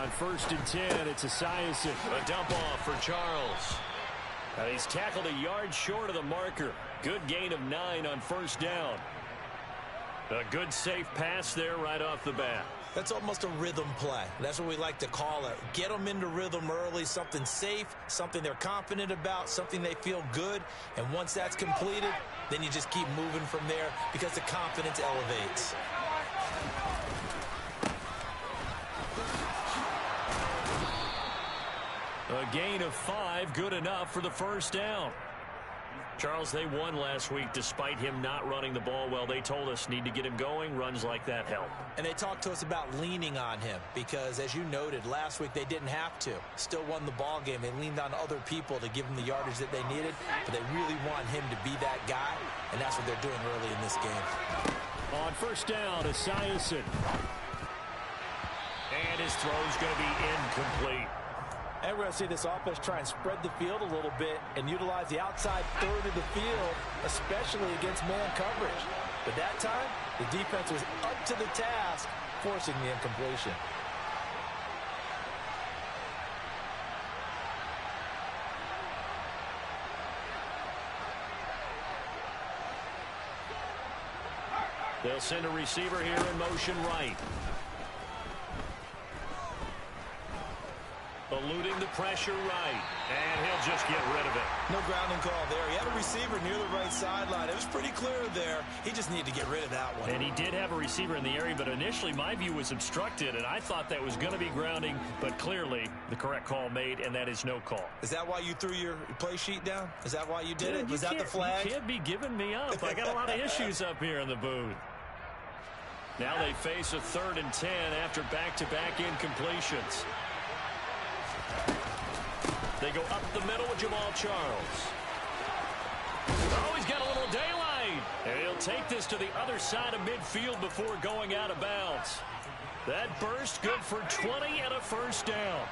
on 1st and 10. It's Esiason. A dump off for Charles. He's tackled a yard short of the marker. Good gain of 9 on 1st down. A good safe pass there right off the bat. That's almost a rhythm play. That's what we like to call it. Get them into rhythm early, something safe, something they're confident about, something they feel good. And once that's completed, then you just keep moving from there because the confidence elevates. A gain of 5, good enough for the 1st down. Charles, they won last week despite him not running the ball well. They told us need to get him going. Runs like that help. And they talked to us about leaning on him because, as you noted, last week they didn't have to. Still won the ball game. They leaned on other people to give them the yardage that they needed, but they really want him to be that guy, and that's what they're doing early in this game. On 1st down, Esiason. And his throw's going to be incomplete. And we're going to see this offense try and spread the field a little bit and utilize the outside third of the field, especially against man coverage. But that time, the defense was up to the task, forcing the incompletion. They'll send a receiver here in motion right. Eluding the pressure right. And he'll just get rid of it. No grounding call there. He had a receiver near the right sideline. It was pretty clear there. He just needed to get rid of that one. And he did have a receiver in the area, but initially my view was obstructed, and I thought that was going to be grounding, but clearly the correct call made, and that is no call. Is that why you threw your play sheet down? Is that why you did it? Was that the flag? You can't be giving me up. I got a lot of issues up here in the booth. Now they face a 3rd and 10 after back-to-back incompletions. They go up the middle with Jamal Charles. Oh, he's got a little daylight. And he'll take this to the other side of midfield before going out of bounds. That burst good for 20 and a 1st down.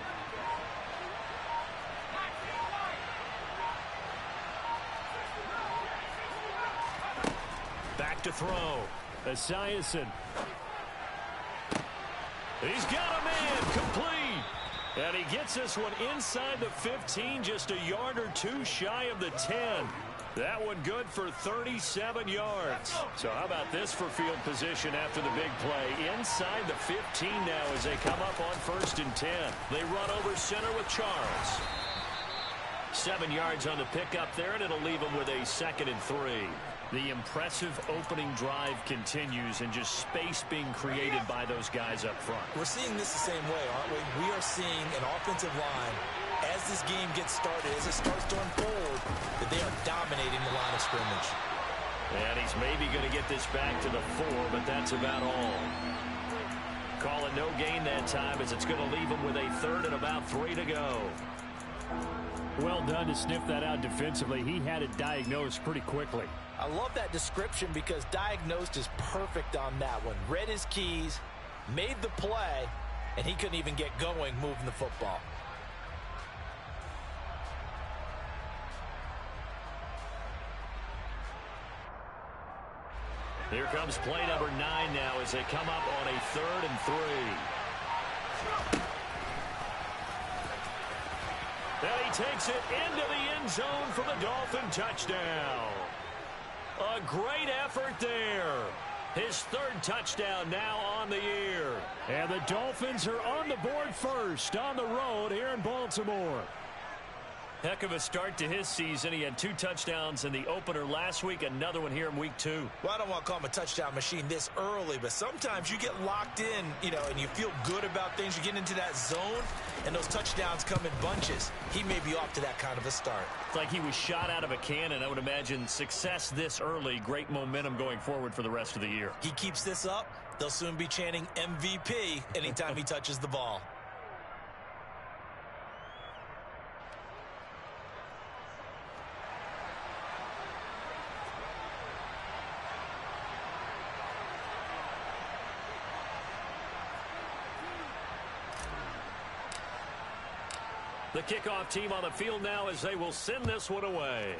Back to throw. Esiason. He's got a man complete. And he gets this one inside the 15, just a yard or 2 shy of the 10. That one good for 37 yards. So how about this for field position after the big play? Inside the 15 now as they come up on 1st and 10. They run over center with Charles. 7 yards on the pickup there, and it'll leave them with a 2nd and 3. The impressive opening drive continues, and just space being created by those guys up front. We're seeing this the same way, aren't we? We are seeing an offensive line, as this game gets started, as it starts to unfold, that they are dominating the line of scrimmage. And he's maybe going to get this back to the 4, but that's about all. Call it no gain that time, as it's going to leave him with a 3rd and about 3 to go. Well done to sniff that out defensively. He had it diagnosed pretty quickly. I love that description because diagnosed is perfect on that one. Read his keys, made the play, and he couldn't even get going moving the football. Here comes play number 9 now as they come up on a 3rd and 3. And he takes it into the end zone for the Dolphin touchdown. A great effort there. His 3rd touchdown now on the year. And the Dolphins are on the board first on the road here in Baltimore. Heck of a start to his season. He had 2 touchdowns in the opener last week, another one here in week 2. Well, I don't want to call him a touchdown machine this early, but sometimes you get locked in, and you feel good about things. You get into that zone, and those touchdowns come in bunches. He may be off to that kind of a start. It's like he was shot out of a cannon. I would imagine success this early, great momentum going forward for the rest of the year. He keeps this up, they'll soon be chanting MVP anytime he touches the ball. The kickoff team on the field now as they will send this one away.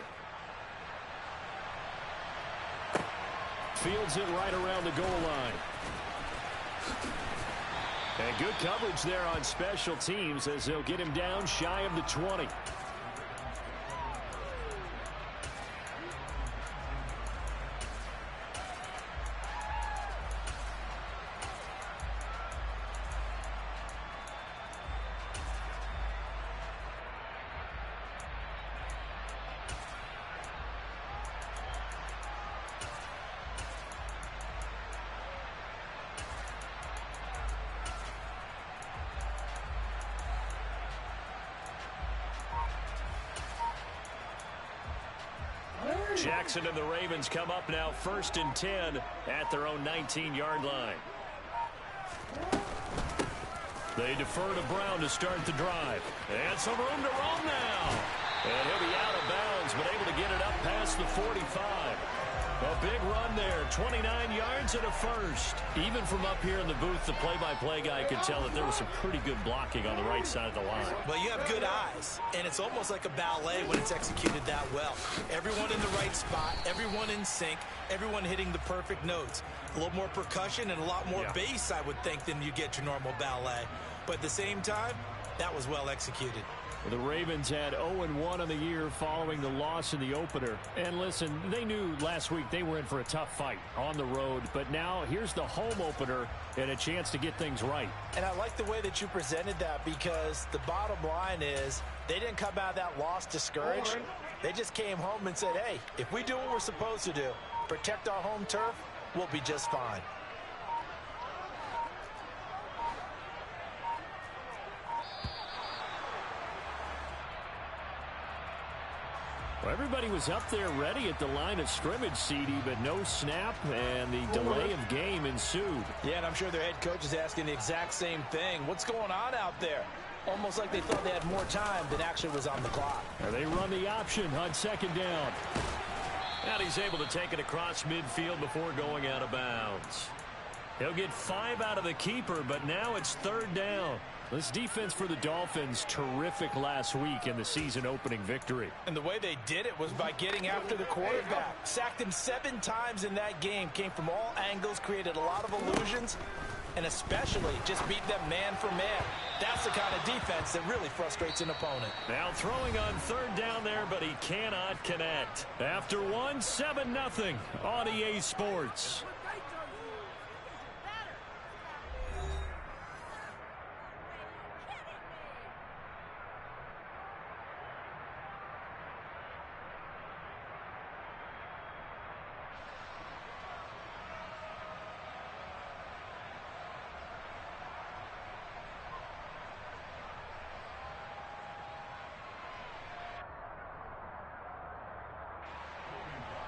Fields it right around the goal line. And good coverage there on special teams as they'll get him down shy of the 20. Jackson and the Ravens come up now 1st and 10 at their own 19-yard line. They defer to Brown to start the drive. And some room to roam now. And he'll be out of bounds, but able to get it up past the 45. A big run there, 29 yards and a first. Even from up here in the booth, the play-by-play guy could tell that there was some pretty good blocking on the right side of the line. Well, you have good eyes, and it's almost like a ballet when it's executed that well. Everyone in the right spot, everyone in sync, everyone hitting the perfect notes. A little more percussion and a lot more bass, I would think, than you get your normal ballet. But at the same time, that was well executed. The Ravens had 0-1 on the year following the loss in the opener. And listen, they knew last week they were in for a tough fight on the road. But now here's the home opener and a chance to get things right. And I like the way that you presented that, because the bottom line is they didn't come out of that loss discouraged. They just came home and said, hey, if we do what we're supposed to do, protect our home turf, we'll be just fine. Well, everybody was up there ready at the line of scrimmage, CD, but no snap, and the delay of game ensued. Yeah, and I'm sure their head coach is asking the exact same thing. What's going on out there? Almost like they thought they had more time than actually was on the clock. And they run the option on 2nd down. And he's able to take it across midfield before going out of bounds. He'll get 5 out of the keeper, but now it's 3rd down. This defense for the Dolphins, terrific last week in the season-opening victory. And the way they did it was by getting after the quarterback. Sacked him 7 times in that game. Came from all angles, created a lot of illusions, and especially just beat them man for man. That's the kind of defense that really frustrates an opponent. Now throwing on 3rd down there, but he cannot connect. After 1, 7-0 on EA Sports.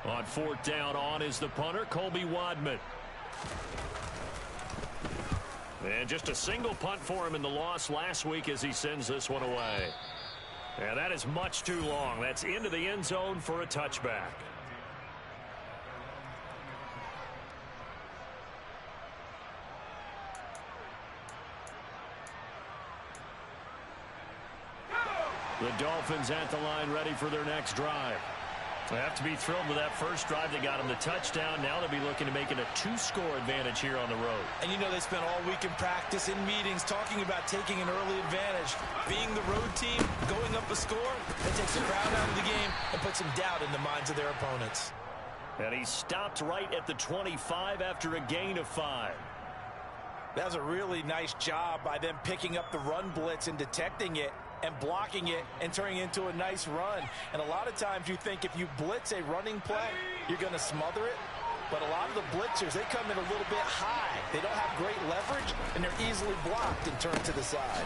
On 4th down, on is the punter, Colby Wadman. And just a single punt for him in the loss last week as he sends this one away. And that is much too long. That's into the end zone for a touchback. The Dolphins at the line, ready for their next drive. They have to be thrilled with that first drive. They got him the touchdown. Now they'll be looking to make it a 2-score advantage here on the road. And you know they spent all week in practice, in meetings, talking about taking an early advantage. Being the road team, going up a score, that takes the crowd out of the game and puts some doubt in the minds of their opponents. And he stopped right at the 25 after a gain of 5. That was a really nice job by them picking up the run blitz and detecting it and blocking it and turning it into a nice run. And a lot of times you think if you blitz a running play, you're going to smother it. But a lot of the blitzers, they come in a little bit high. They don't have great leverage, and they're easily blocked and turned to the side.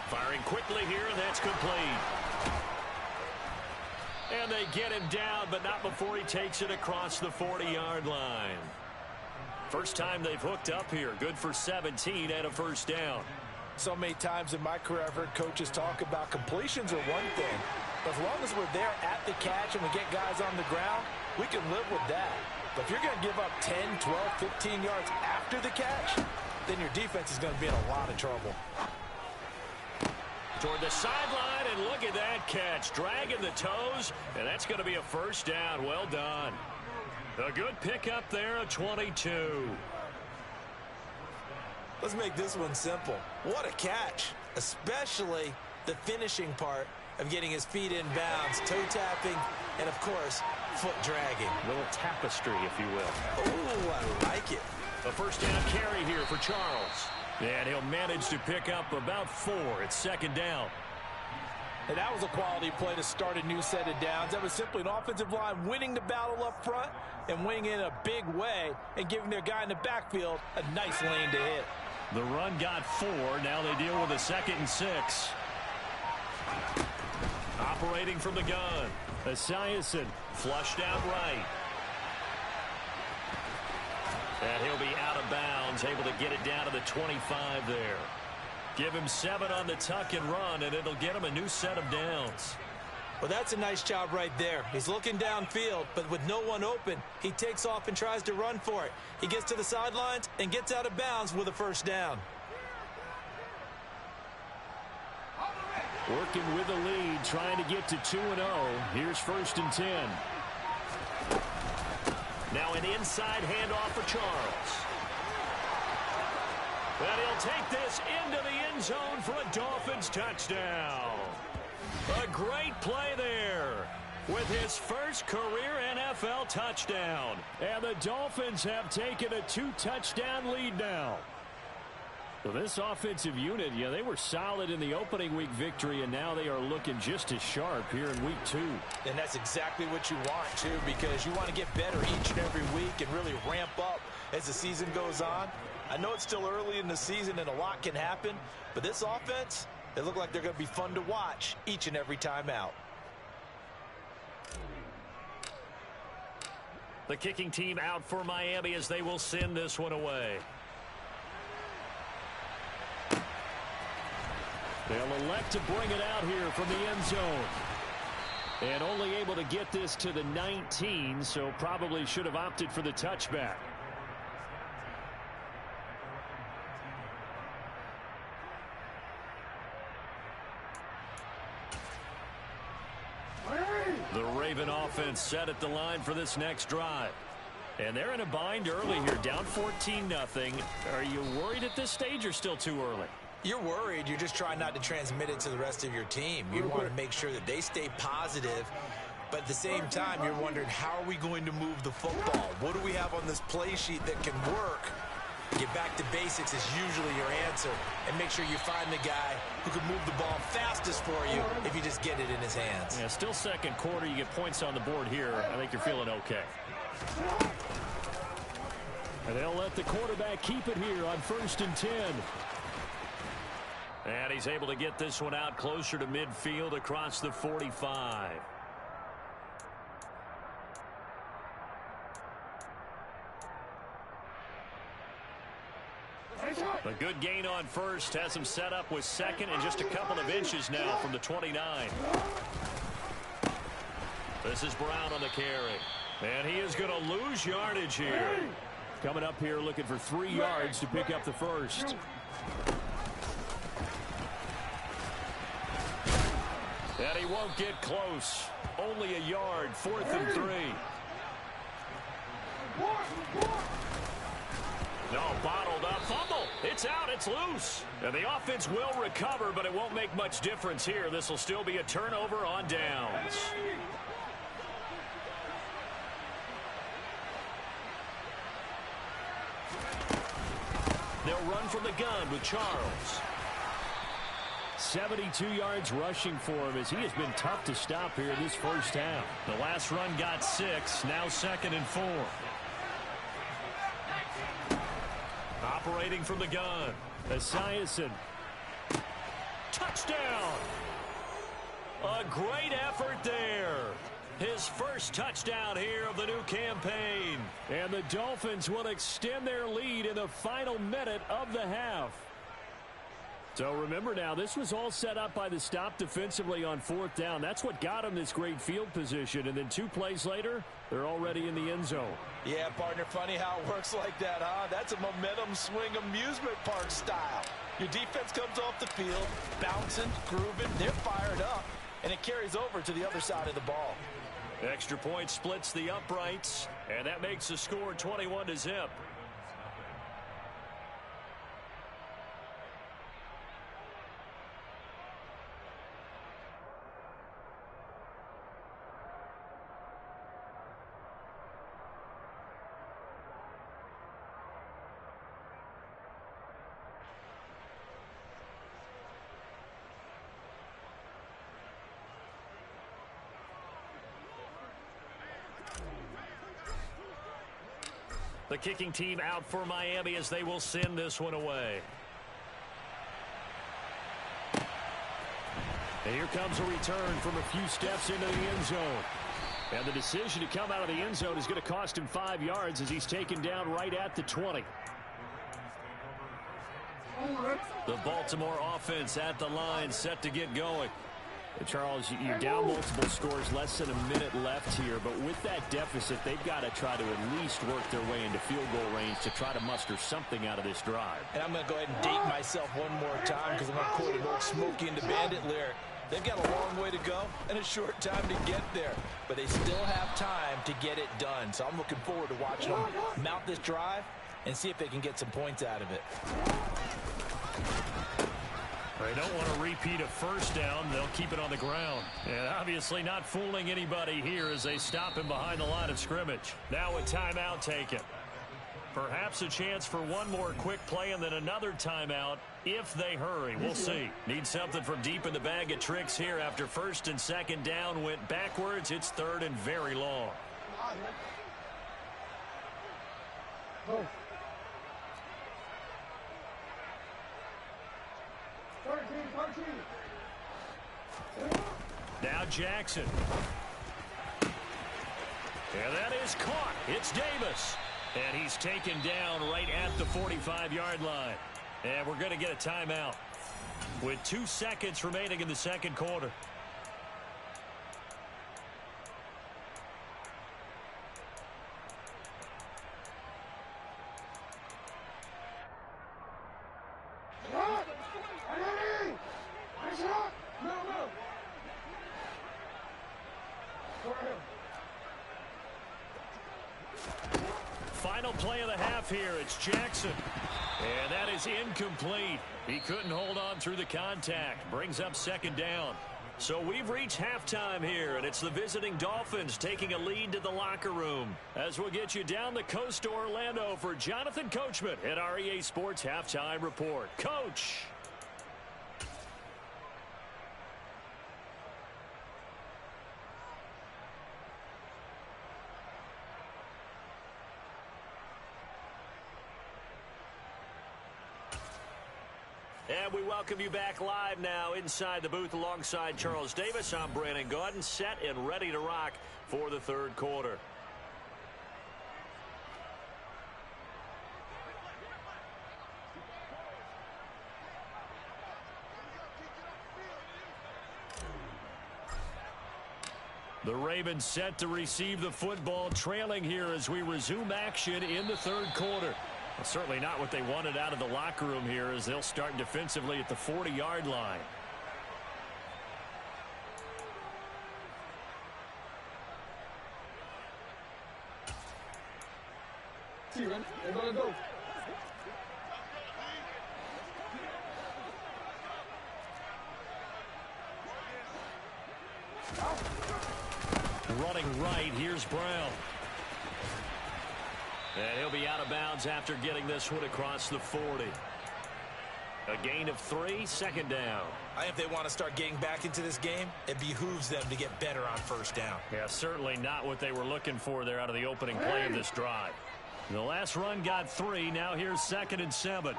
Firing quickly here, and that's complete. And they get him down, but not before he takes it across the 40-yard line. First time they've hooked up here. Good for 17 and a first down. So many times in my career I've heard coaches talk about completions are one thing. But as long as we're there at the catch and we get guys on the ground, we can live with that. But if you're going to give up 10, 12, 15 yards after the catch, then your defense is going to be in a lot of trouble. Toward the sideline, and look at that catch. Dragging the toes, and that's going to be a first down. Well done. A good pickup there, a 22. Let's make this one simple. What a catch, especially the finishing part of getting his feet in bounds, toe tapping, and of course, foot dragging. A little tapestry, if you will. Oh, I like it. A first down carry here for Charles. And he'll manage to pick up about 4. It's second down. And that was a quality play to start a new set of downs. That was simply an offensive line winning the battle up front and winning in a big way and giving their guy in the backfield a nice lane to hit. The run got 4. Now they deal with a 2nd and 6. Operating from the gun. Esiason flushed out right. And he'll be out of bounds, able to get it down to the 25 there. Give him 7 on the tuck and run, and it'll get him a new set of downs. Well, that's a nice job right there. He's looking downfield, but with no one open, he takes off and tries to run for it. He gets to the sidelines and gets out of bounds with a first down. Working with the lead, trying to get to 2-0. Here's 1st and 10. Now an inside handoff for Charles. And he'll take this into the end zone for a Dolphins touchdown. A great play there with his first career NFL touchdown. And the Dolphins have taken a 2-touchdown lead now. So this offensive unit, yeah, they were solid in the opening week victory, and now they are looking just as sharp here in week 2. And that's exactly what you want, too, because you want to get better each and every week and really ramp up as the season goes on. I know it's still early in the season and a lot can happen, but this offense, they look like they're going to be fun to watch each and every time out. The kicking team out for Miami as they will send this one away. They'll elect to bring it out here from the end zone. And only able to get this to the 19, so probably should have opted for the touchback. The Raven offense set at the line for this next drive. And they're in a bind early here, down 14-0. Are you worried at this stage or still too early? You're worried. You're just trying not to transmit it to the rest of your team. You want to make sure that they stay positive, but at the same time, you're wondering, how are we going to move the football? What do we have on this play sheet that can work? Get back to basics is usually your answer, and make sure you find the guy who can move the ball fastest for you if you just get it in his hands. Yeah, still second quarter. You get points on the board here. I think you're feeling okay. And they'll let the quarterback keep it here on 1st and 10. And he's able to get this one out closer to midfield across the 45. A good gain on first has him set up with 2nd and just a couple of inches now from the 29. This is Brown on the carry. And he is going to lose yardage here. Coming up here looking for 3 yards to pick up the first. And he won't get close. Only a yard, 4th and 3. No, bottled up. Fumble. It's out. It's loose. And the offense will recover, but it won't make much difference here. This will still be a turnover on downs. They'll run from the gun with Charles. 72 yards rushing for him as he has been tough to stop here this first half. The last run got 6, now 2nd and 4. Operating from the gun, Esiason. Touchdown! A great effort there. His first touchdown here of the new campaign. And the Dolphins will extend their lead in the final minute of the half. So remember now, this was all set up by the stop defensively on 4th down. That's what got him this great field position. And then 2 plays later, they're already in the end zone. Yeah, partner, funny how it works like that, huh? That's a momentum swing amusement park style. Your defense comes off the field, bouncing, grooving, they're fired up, and it carries over to the other side of the ball. Extra point splits the uprights, and that makes the score 21-0. The kicking team out for Miami as they will send this one away. And here comes a return from a few steps into the end zone. And the decision to come out of the end zone is going to cost him 5 yards as he's taken down right at the 20. The Baltimore offense at the line, set to get going. Charles, you're down multiple scores, less than a minute left here, but with that deficit, they've got to try to at least work their way into field goal range to try to muster something out of this drive. And I'm going to go ahead and date myself one more time because I'm going to quote an old Smokey and the Bandit lyric. They've got a long way to go and a short time to get there, but they still have time to get it done. So I'm looking forward to watching them mount this drive and see if they can get some points out of it. They don't want to repeat a first down. They'll keep it on the ground. And obviously not fooling anybody here as they stop him behind the line of scrimmage. Now a timeout taken. Perhaps a chance for one more quick play and then another timeout if they hurry. We'll see. Need something from deep in the bag of tricks here after first and second down went backwards. It's third and very long. Now Jackson. And that is caught. It's Davis. And he's taken down right at the 45-yard line. And we're going to get a timeout with 2 seconds remaining in the second quarter. Final play of the half here. It's Jackson. And that is incomplete. He couldn't hold on through the contact. Brings up second down. So we've reached halftime here, and it's the visiting Dolphins taking a lead to the locker room. As we'll get you down the coast to Orlando for Jonathan Coachman at our EA Sports Halftime Report. Coach. And we welcome you back live now inside the booth alongside Charles Davis. I'm Brandon Gaudin, set and ready to rock for the third quarter. The Ravens set to receive the football, trailing here as we resume action in the third quarter. Well, certainly not what they wanted out of the locker room here as they'll start defensively at the 40-yard line. Steven, they're gonna go. Running right, here's Brown. And he'll be out of bounds after getting this one across the 40. A gain of 3, second down. If they want to start getting back into this game, it behooves them to get better on first down. Yeah, certainly not what they were looking for there out of the opening play of this drive. The last run got 3. Now here's 2nd and 7.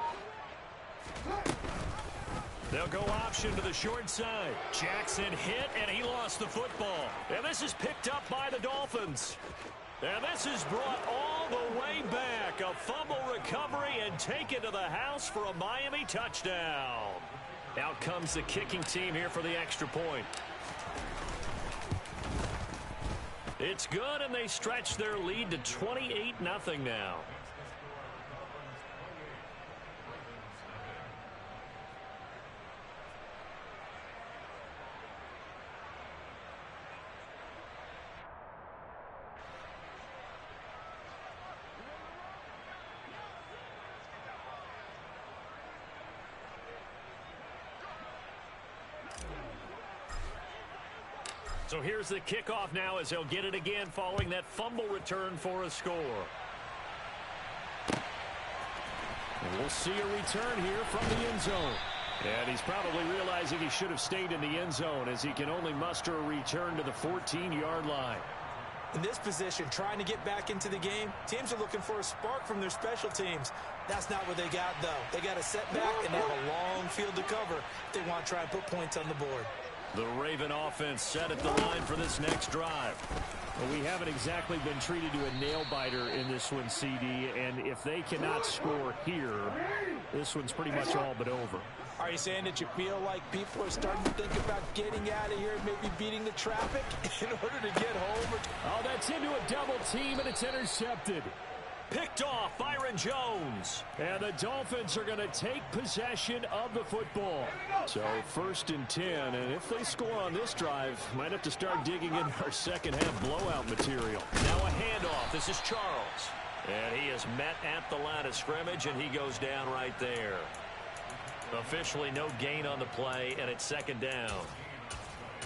They'll go option to the short side. Jackson hit, and he lost the football. And this is picked up by the Dolphins. And this is brought all the way back. A fumble recovery and taken to the house for a Miami touchdown. Out comes the kicking team here for the extra point. It's good, and they stretch their lead to 28-0 now. So here's the kickoff now as they'll get it again following that fumble return for a score. And we'll see a return here from the end zone. And he's probably realizing he should have stayed in the end zone as he can only muster a return to the 14-yard line. In this position, trying to get back into the game, teams are looking for a spark from their special teams. That's not what they got, though. They got a setback, and they have a long field to cover if they want to try and put points on the board. The Raven offense set at the line for this next drive. Well, we haven't exactly been treated to a nail-biter in this one, CD, and if they cannot score here, this one's pretty much all but over. Are you saying that you feel like people are starting to think about getting out of here and maybe beating the traffic in order to get home? Oh, that's into a double team, and it's intercepted. Picked off Byron Jones. And the Dolphins are going to take possession of the football. So 1st and 10, and if they score on this drive, might have to start digging in our second half blowout material. Now a handoff. This is Charles. And he is met at the line of scrimmage, and he goes down right there. Officially no gain on the play, and it's 2nd down.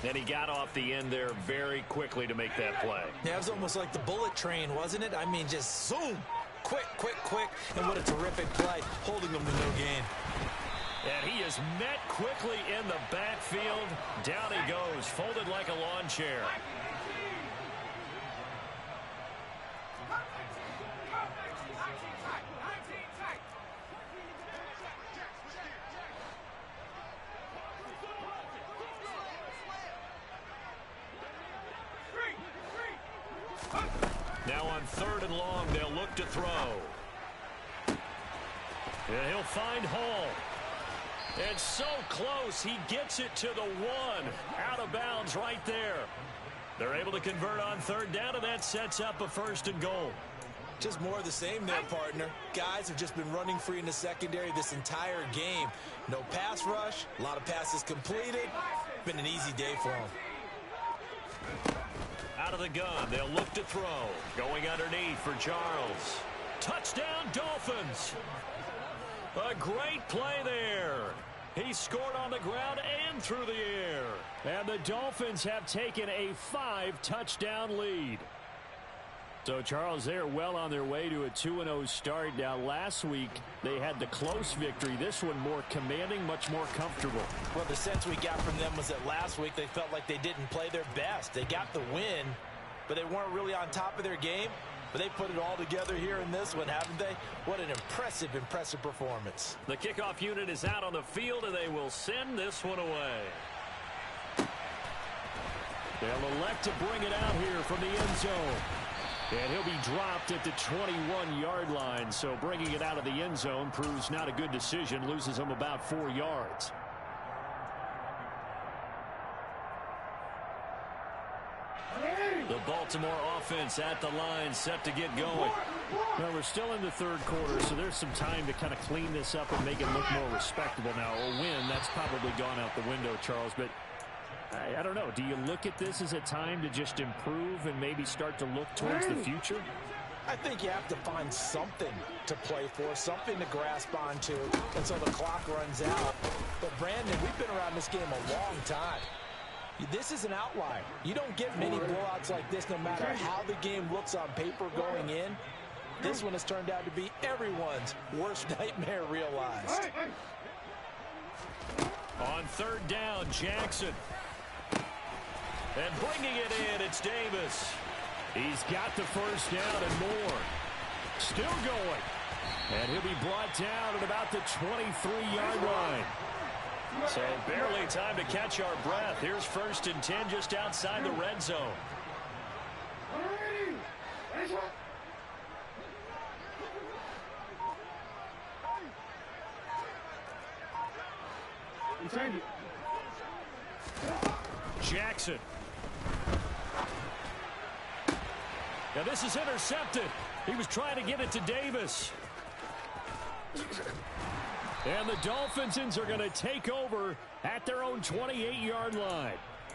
And he got off the end there very quickly to make that play. Yeah, it was almost like the bullet train, wasn't it? I mean, just zoom. Quick, quick, quick. And what a terrific play, holding them to no gain. And he is met quickly in the backfield. Down he goes, folded like a lawn chair. Now on 3rd and long, they'll look to throw. And he'll find Hall. And so close, he gets it to the 1. Out of bounds right there. They're able to convert on 3rd down, and that sets up a 1st and goal. Just more of the same there, partner. Guys have just been running free in the secondary this entire game. No pass rush, a lot of passes completed. Been an easy day for them. Out of the gun, they'll look to throw. Going underneath for Charles. Touchdown, Dolphins. A great play there. He scored on the ground and through the air. And the Dolphins have taken a 5-touchdown lead. So, Charles, they're well on their way to a 2-0 start. Now, last week, they had the close victory. This one more commanding, much more comfortable. Well, the sense we got from them was that last week they felt like they didn't play their best. They got the win, but they weren't really on top of their game. But they put it all together here in this one, haven't they? What an impressive, impressive performance. The kickoff unit is out on the field, and they will send this one away. They'll elect to bring it out here from the end zone. And he'll be dropped at the 21-yard line. So bringing it out of the end zone proves not a good decision. Loses him about 4 yards. The Baltimore offense at the line, set to get going. Well, we're still in the 3rd quarter, so there's some time to kind of clean this up and make it look more respectable. Now, a win, that's probably gone out the window, Charles. But I don't know. Do you look at this as a time to just improve and maybe start to look towards the future? I think you have to find something to play for, something to grasp onto until the clock runs out. But, Brandon, we've been around this game a long time. This is an outlier. You don't get many blowouts like this no matter how the game looks on paper going in. This one has turned out to be everyone's worst nightmare realized. On 3rd down, Jackson. And bringing it in, it's Davis. He's got the 1st down and more. Still going. And he'll be brought down at about the 23-yard line. So barely time to catch our breath. Here's 1st and 10 just outside the red zone. Jackson. Now this is intercepted. He was trying to get it to Davis. And the Dolphins are going to take over at their own 28-yard line.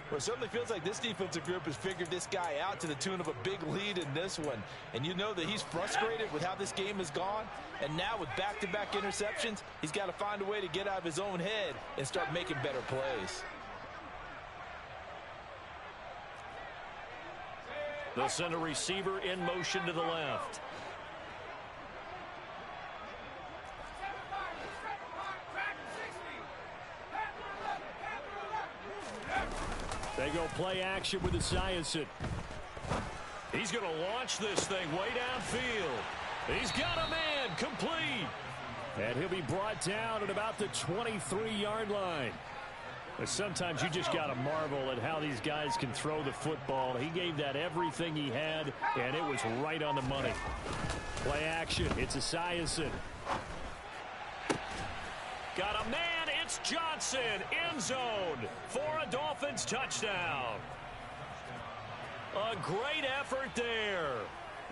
Well, it certainly feels like this defensive group has figured this guy out to the tune of a big lead in this one. And you know that he's frustrated with how this game has gone. And now with back-to-back interceptions, he's got to find a way to get out of his own head and start making better plays. They'll send a receiver in motion to the left. They go play action with Esiason. He's going to launch this thing way downfield. He's got a man complete. And he'll be brought down at about the 23-yard line. But sometimes you just got to marvel at how these guys can throw the football. He gave that everything he had, and it was right on the money. Play action. It's Esiason. Got a man. It's Johnson. End zone for a Dolphins touchdown. A great effort there.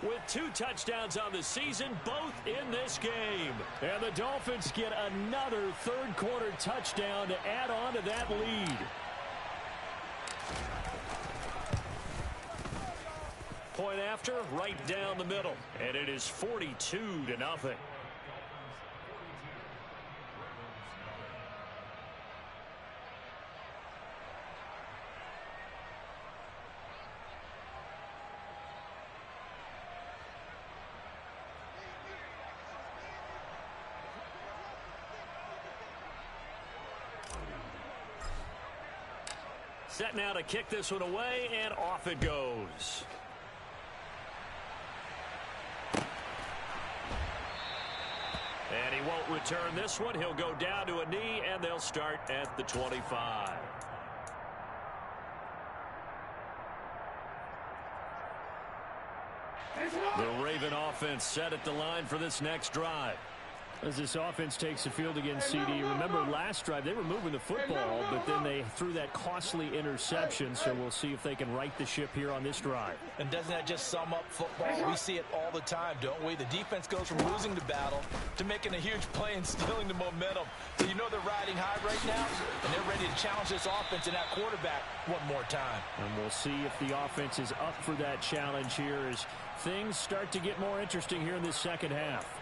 With 2 touchdowns on the season, both in this game. And the Dolphins get another third-quarter touchdown to add on to that lead. Point after, right down the middle. And it is 42-0. Set now to kick this one away, and off it goes. And he won't return this one. He'll go down to a knee, and they'll start at the 25. The Raven offense set at the line for this next drive. As this offense takes the field against CD, remember last drive they were moving the football, but then they threw that costly interception, so we'll see if they can right the ship here on this drive. And doesn't that just sum up football? We see it all the time, don't we? The defense goes from losing the battle to making a huge play and stealing the momentum. So you know they're riding high right now, and they're ready to challenge this offense and that quarterback one more time. And we'll see if the offense is up for that challenge here as things start to get more interesting here in this second half.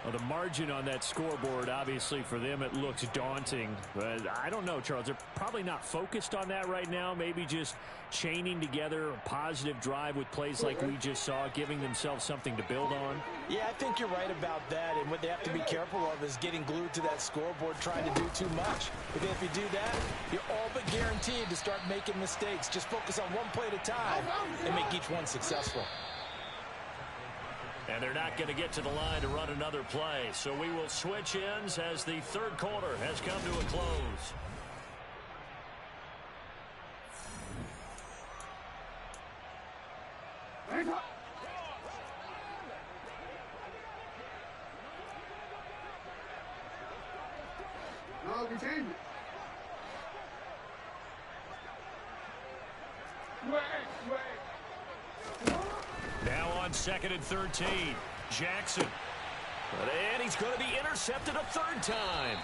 Well, the margin on that scoreboard, obviously, for them, it looks daunting. But I don't know, Charles. They're probably not focused on that right now. Maybe just chaining together a positive drive with plays like we just saw, giving themselves something to build on. Yeah, I think you're right about that. And what they have to be careful of is getting glued to that scoreboard, trying to do too much. Because if you do that, you're all but guaranteed to start making mistakes. Just focus on one play at a time and make each one successful. And they're not going to get to the line to run another play. So we will switch ends as the third quarter has come to a close. No, we change it. Now on 2nd and 13, Jackson. And he's going to be intercepted a third time.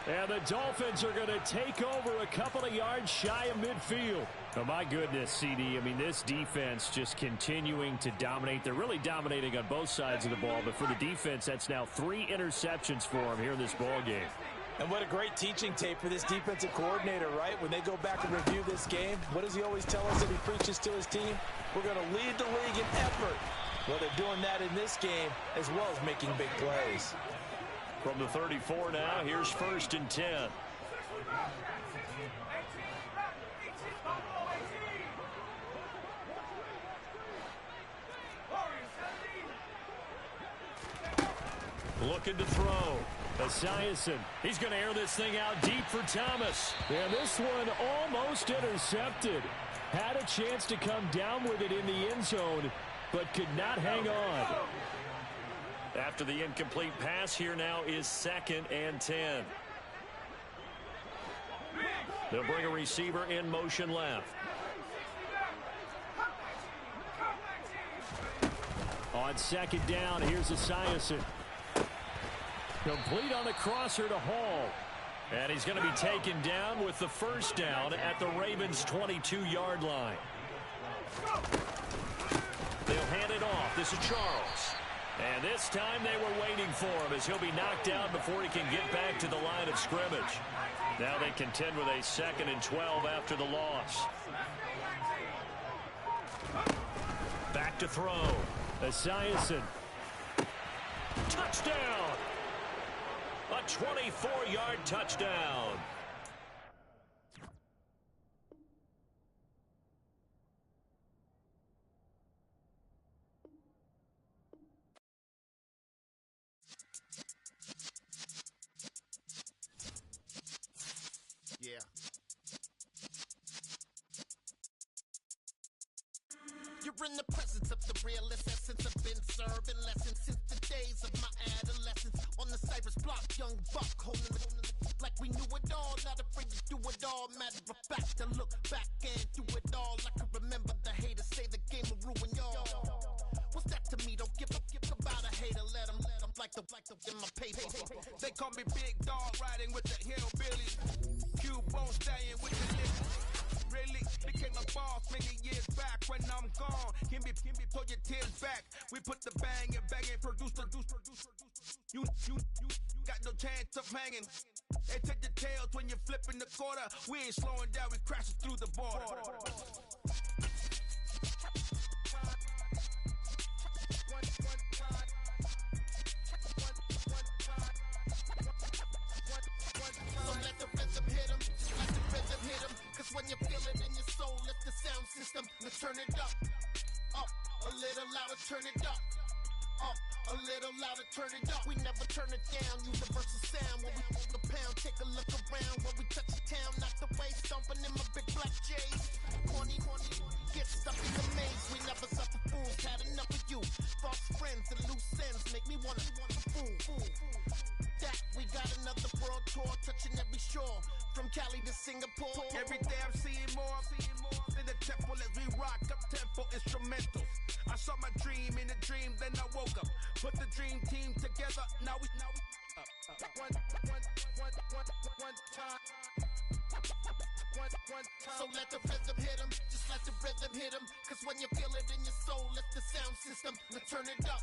And the Dolphins are going to take over a couple of yards shy of midfield. Oh, my goodness, CD. I mean, this defense just continuing to dominate. They're really dominating on both sides of the ball. But for the defense, that's now 3 interceptions for them here in this ball game. And what a great teaching tape for this defensive coordinator, right? When they go back and review this game, what does he always tell us that he preaches to his team? We're going to lead the league in effort. Well, they're doing that in this game as well as making big plays. From the 34 now, here's 1st and 10. Looking to throw. Esiason. He's going to air this thing out deep for Thomas. And this one almost intercepted. Had a chance to come down with it in the end zone, but could not hang on. After the incomplete pass, here now is 2nd and 10. They'll bring a receiver in motion left. On 2nd down, here's Esiason. Complete on the crosser to Hall. And he's going to be taken down with the 1st down at the Ravens' 22-yard line. They'll hand it off. This is Charles. And this time they were waiting for him as he'll be knocked down before he can get back to the line of scrimmage. Now they contend with a 2nd and 12 after the loss. Back to throw. Esiason. Touchdown! A 24-yard touchdown. in the presence of the realest essence. I've been serving lessons since the days of my adolescence. On the Cypress block, young buck holding it like we knew it all. Not afraid to do it all. Matter of fact, to look back and do it all. I can remember the haters say the game will ruin y'all. What's that to me? Don't give about a hater. Let them like the in my paper. They call me Big Dog, riding with the hillbillies. Cubone staying with the niggas. Really became a boss many years back. When I'm gone, can be pull your tears back. We put the bang and produce. You got no chance of hanging. They take the tails when you're flipping the quarter. We ain't slowing down, we crashing through the border. So let the rhythm hit 'em, just let the rhythm hit 'em. Cause when you feel it in your soul, lift the sound system. Let's turn it up, a little louder, turn it up. A little louder, turn it up. We never turn it down. Universal sound when we move the pound. Take a look around when we touch the town. Knock the way, stomping in my big black J's. Corny, get stuck in the maze. We never suffer fools. Had enough of you. False friends and loose ends make me wanna fool. That we got another world tour, touching every shore, from Cali to Singapore. Every day I'm seeing more in the temple as we rock up tempo instrumentals. I saw my dream in a dream, then I woke up. Put the dream team together. Now we one time. So let the rhythm hit 'em, just let the rhythm hit 'em. Cause when you feel it in your soul, lift the sound system. Let's turn it up.